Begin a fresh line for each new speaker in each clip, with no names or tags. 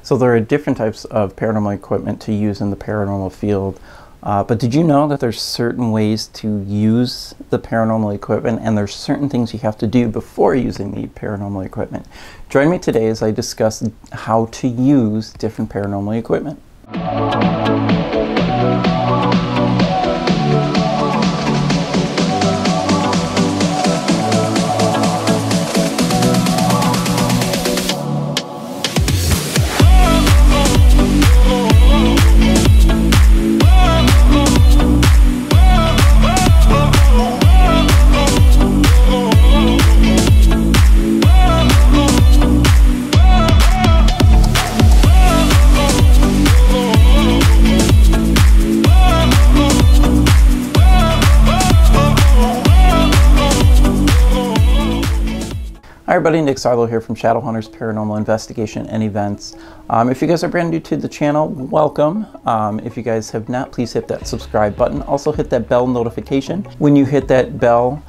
So there are different types of paranormal equipment to use in the paranormal field. But did you know that there's certain ways to use the paranormal equipment, and there's certain things you have to do before using the paranormal equipment? Join me today as I discuss how to use different paranormal equipment. Hi everybody, Nick Sarlo here from Shadow Hunters Paranormal Investigation and Events. If you guys are brand new to the channel, welcome. If you guys have not, please hit that subscribe button. Also hit that bell notification. When you hit that bell,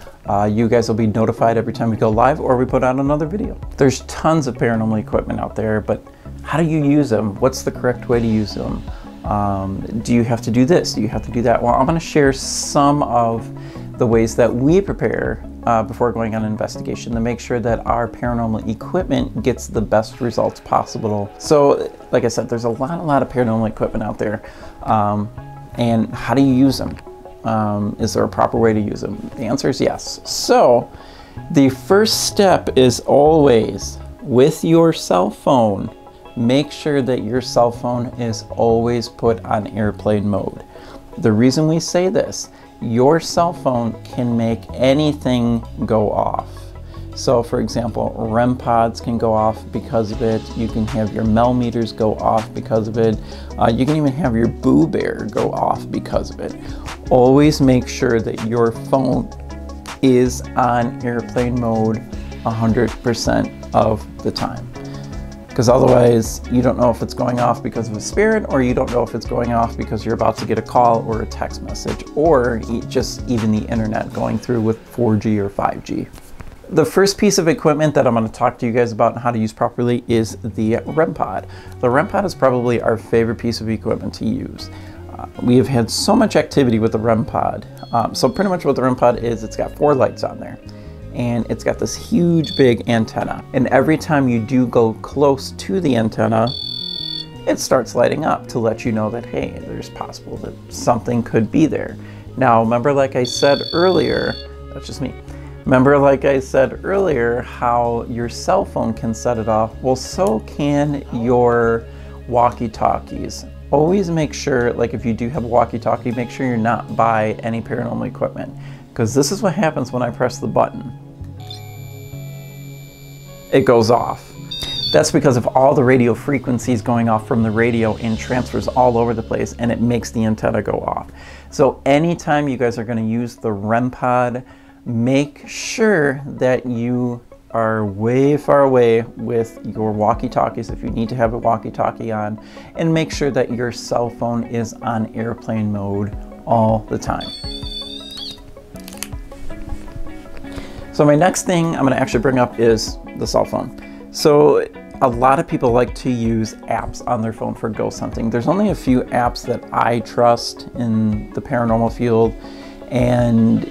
you guys will be notified every time we go live or we put out another video. There's tons of paranormal equipment out there, but how do you use them? What's the correct way to use them? Do you have to do this? Do you have to do that? Well, I'm going to share some of the ways that we prepare before going on an investigation to make sure that our paranormal equipment gets the best results possible. So, like I said, there's a lot of paranormal equipment out there. And how do you use them? Is there a proper way to use them? The answer is yes. So, the first step is always, with your cell phone, make sure that your cell phone is always put on airplane mode. The reason we say this, your cell phone can make anything go off. So for example, REM pods can go off because of it. You can have your Mel-Meters go off because of it. You can even have your Boo Bear go off because of it. Always make sure that your phone is on airplane mode 100% of the time. Because otherwise, you don't know if it's going off because of a spirit, or you don't know if it's going off because you're about to get a call or a text message, or just even the internet going through with 4G or 5G. The first piece of equipment that I'm going to talk to you guys about and how to use properly is the REM pod. The REM pod is probably our favorite piece of equipment to use. We have had so much activity with the REM pod. So pretty much what the REM pod is, it's got 4 lights on there. And it's got this huge big antenna, and every time you do go close to the antenna, it starts lighting up to let you know that, hey, there's possible that something could be there. Now remember, like I said earlier, that's just me, remember like I said earlier how your cell phone can set it off? Well, so can your walkie-talkies. Always make sure, like if you do have a walkie-talkie, make sure you're not by any paranormal equipment, because this is what happens when I press the button. It goes off. That's because of all the radio frequencies going off from the radio and transfers all over the place, and it makes the antenna go off. So anytime you guys are going to use the REM pod, make sure that you are way far away with your walkie-talkies if you need to have a walkie-talkie on, and make sure that your cell phone is on airplane mode all the time. So my next thing I'm going to actually bring up is the cell phone. So a lot of people like to use apps on their phone for ghost hunting. There's only a few apps that I trust in the paranormal field, and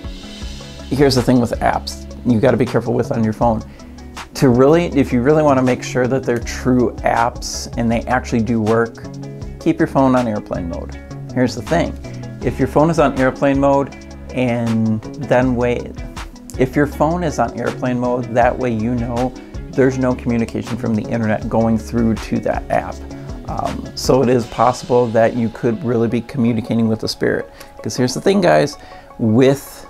here's the thing with apps you got to be careful with on your phone. If you really want to make sure that they're true apps and they actually do work, keep your phone on airplane mode. Here's the thing, if your phone is on airplane mode and then if your phone is on airplane mode, that way you know there's no communication from the internet going through to that app. So it is possible that you could really be communicating with the spirit. Because here's the thing, guys, with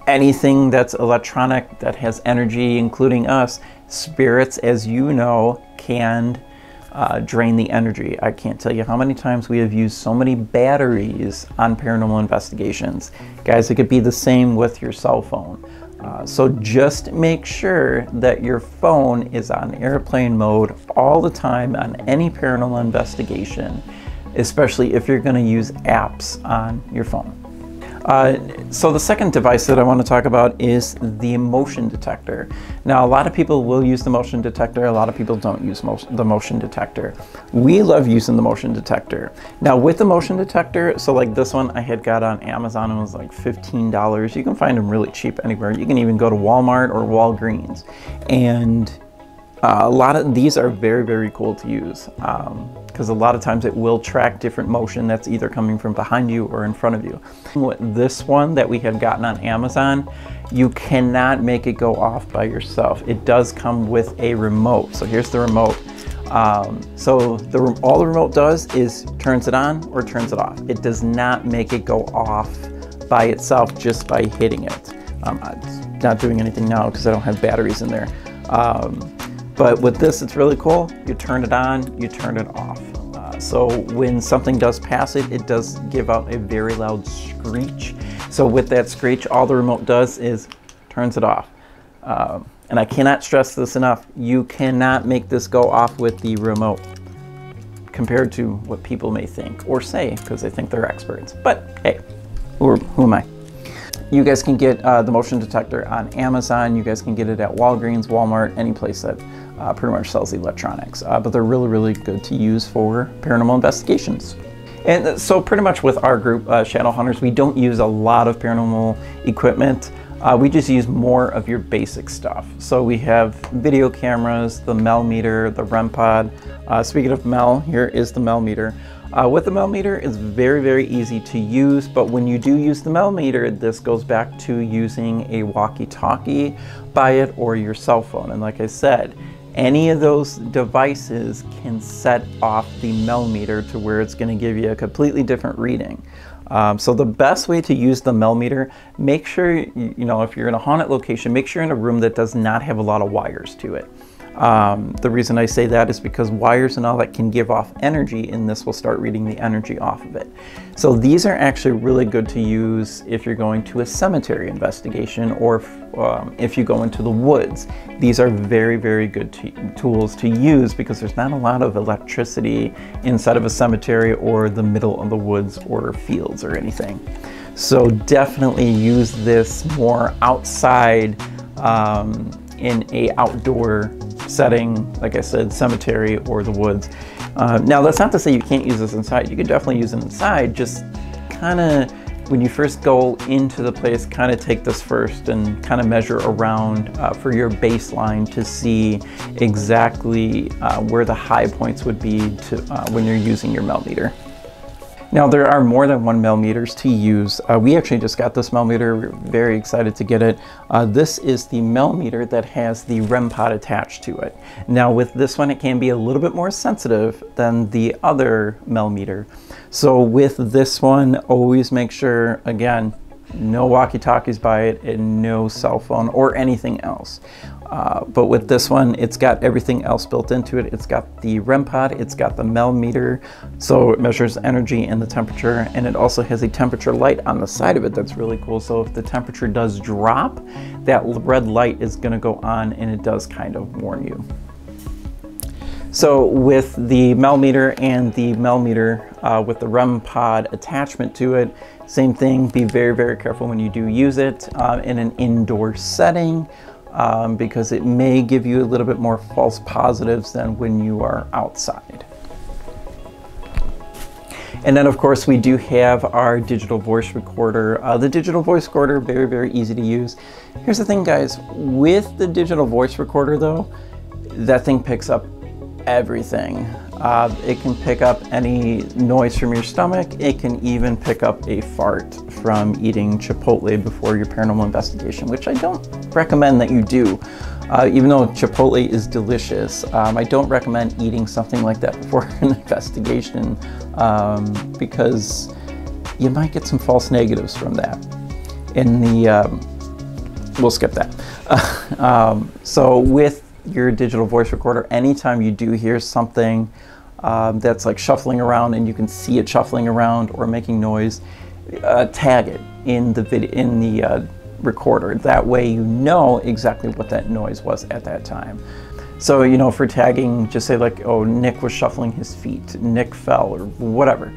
anything that's electronic, that has energy, including us, spirits, as you know, can drain the energy. I can't tell you how many times we have used so many batteries on paranormal investigations. Guys, it could be the same with your cell phone. So just make sure that your phone is on airplane mode all the time on any paranormal investigation, especially if you're going to use apps on your phone. So the second device that I want to talk about is the motion detector. Now, a lot of people will use the motion detector. A lot of people don't use the motion detector. We love using the motion detector. Now, with the motion detector, so like this one I had got on Amazon, it was like $15. You can find them really cheap anywhere. You can even go to Walmart or Walgreens. And a lot of these are very, very cool to use because a lot of times it will track different motion that's either coming from behind you or in front of you. With this one that we had gotten on Amazon, you cannot make it go off by yourself. It does come with a remote. So here's the remote. So all the remote does is turns it on or turns it off. It does not make it go off by itself just by hitting it. It's not doing anything now because I don't have batteries in there. But with this, it's really cool. You turn it on, you turn it off. So when something does pass it, it does give out a very loud screech. So with that screech, all the remote does is turns it off. And I cannot stress this enough. You cannot make this go off with the remote compared to what people may think or say because they think they're experts. But hey, who am I? You guys can get the motion detector on Amazon. You guys can get it at Walgreens, Walmart, any place that pretty much sells electronics. But they're really, really good to use for paranormal investigations. And so pretty much with our group, Shadow Hunters, we don't use a lot of paranormal equipment. We just use more of your basic stuff. So we have video cameras, the Mel-Meter, the REM pod. Speaking of Mel, here is the Mel-Meter. With the Mel-Meter, it's very, very easy to use, but when you do use the Mel-Meter, this goes back to using a walkie-talkie by it or your cell phone. And like I said, any of those devices can set off the Mel-Meter to where it's going to give you a completely different reading. So the best way to use the Mel-Meter, make sure, you know, if you're in a haunted location, make sure you're in a room that does not have a lot of wires to it. The reason I say that is because wires and all that can give off energy, and this will start reading the energy off of it. So these are actually really good to use if you're going to a cemetery investigation or if you go into the woods. These are very, very good tools to use because there's not a lot of electricity inside of a cemetery or the middle of the woods or fields or anything. So definitely use this more outside in a outdoor setting, like I said, cemetery or the woods. Now that's not to say you can't use this inside. You can definitely use it inside. Just kind of when you first go into the place, kind of take this first and kind of measure around for your baseline to see exactly where the high points would be to, when you're using your Mel-Meter. Now there are more than one Mel-Meters to use. We actually just got this Mel-Meter. We're very excited to get it. This is the Mel-Meter that has the REM pod attached to it. Now with this one, it can be a little bit more sensitive than the other Mel-Meter. So with this one, always make sure, again, no walkie-talkies by it and no cell phone or anything else. But with this one, it's got everything else built into it. It's got the REM pod, it's got the Mel-Meter, so it measures energy and the temperature, and it also has a temperature light on the side of it that's really cool. So if the temperature does drop, that red light is going to go on and it does kind of warn you. So with the Mel-Meter and the Mel-Meter with the REM pod attachment to it, same thing, be very, very careful when you do use it in an indoor setting. Because it may give you a little bit more false positives than when you are outside. And then of course we do have our digital voice recorder. The digital voice recorder, very, very easy to use. Here's the thing, guys, with the digital voice recorder though, that thing picks up everything. It can pick up any noise from your stomach. It can even pick up a fart from eating Chipotle before your paranormal investigation, which I don't recommend that you do. Even though Chipotle is delicious, I don't recommend eating something like that before an investigation because you might get some false negatives from that. In the, we'll skip that. So with your digital voice recorder, anytime you do hear something that's like shuffling around and you can see it shuffling around or making noise, tag it in the recorder. That way you know exactly what that noise was at that time. So, you know, for tagging, just say like, oh, Nick was shuffling his feet, Nick fell, or whatever.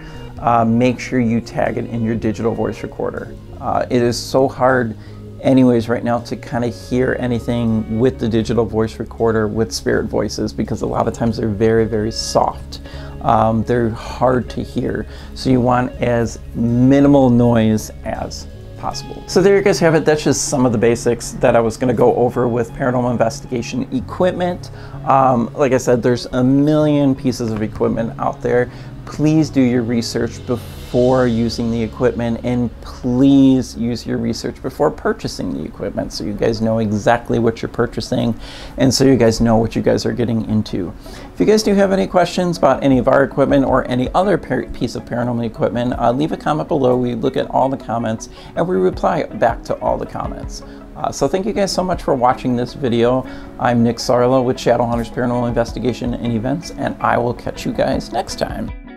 Make sure you tag it in your digital voice recorder. It is so hard anyways right now to kind of hear anything with the digital voice recorder with spirit voices, because a lot of times they're very, very soft. They're hard to hear. So you want as minimal noise as possible. So there you guys have it. That's just some of the basics that I was going to go over with paranormal investigation equipment. Like I said, there's a million pieces of equipment out there. Please do your research before using the equipment, and please use your research before purchasing the equipment, so you guys know exactly what you're purchasing and so you guys know what you guys are getting into. If you guys do have any questions about any of our equipment or any other piece of paranormal equipment, leave a comment below. We look at all the comments and we reply back to all the comments. So thank you guys so much for watching this video. I'm Nick Sarlo with Shadowhunters Paranormal Investigation and Events, and I will catch you guys next time.